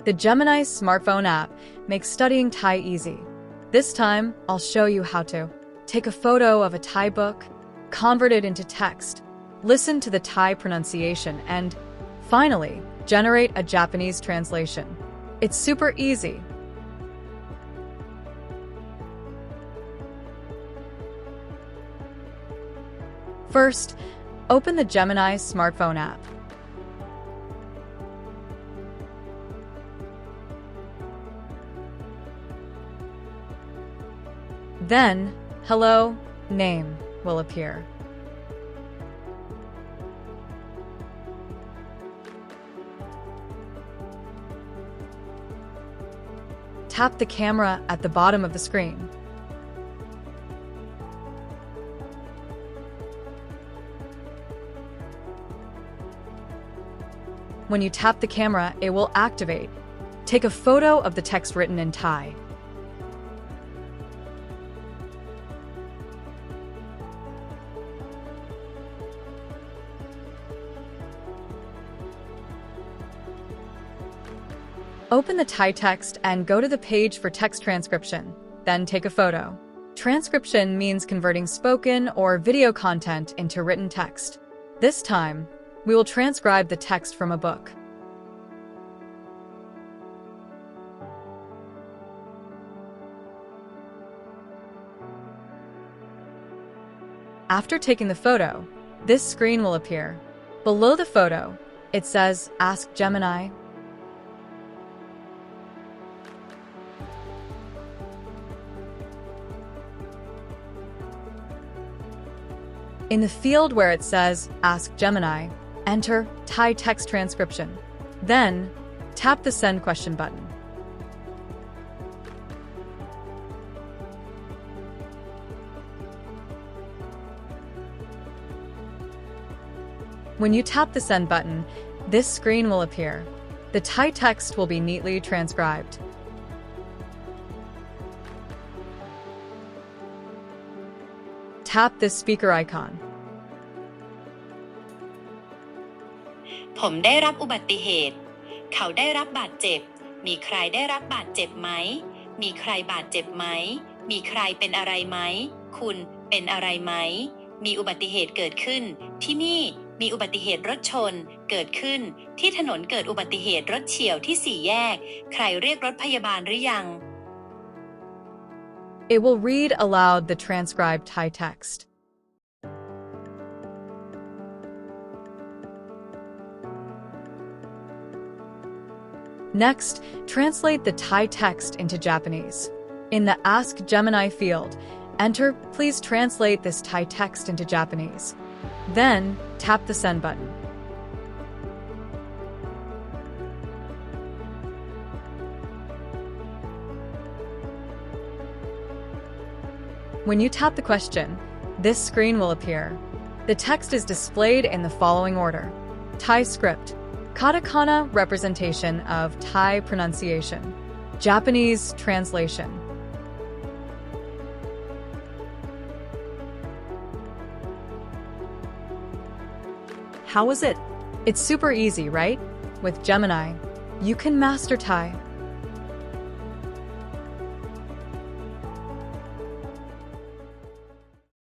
The Gemini smartphone app makes studying Thai easy. This time, I'll show you how to take a photo of a Thai book, convert it into text, listen to the Thai pronunciation, and finally, generate a Japanese translation. It's super easy. First, open the Gemini smartphone app. Then, Hello, Name will appear. Tap the camera at the bottom of the screen. When you tap the camera, it will activate. Take a photo of the text written in Thai. Open the Thai text and go to the page for text transcription. Then take a photo. Transcription means converting spoken or video content into written text. This time, we will transcribe the text from a book. After taking the photo, this screen will appear. Below the photo, it says Ask Gemini. In the field where it says Ask Gemini, enter Thai text transcription. Then, tap the Send Question button. When you tap the Send button, this screen will appear. The Thai text will be neatly transcribed. Tap this speaker icon. ผมได้รับอุบัติเหตุ เขาได้รับบาดเจ็บ มีใครได้รับบาดเจ็บไหม มีใครบาดเจ็บไหม มีใครเป็นอะไรไหม คุณเป็นอะไรไหม มีอุบัติเหตุเกิดขึ้น ที่นี่มีอุบัติเหตุรถชน เกิดขึ้น ที่ถนนเกิดอุบัติเหตุรถเฉี่ยวที่สี่แยก ใครเรียกรถพยาบาลหรือยัง It will read aloud the transcribed Thai text. Next, translate the Thai text into Japanese. In the Ask Gemini field, enter Please translate this Thai text into Japanese. Then, tap the Send button. When you tap the question, this screen will appear. The text is displayed in the following order. Thai script, katakana representation of Thai pronunciation, Japanese translation. How was it? It's super easy, right? With Gemini, you can master Thai.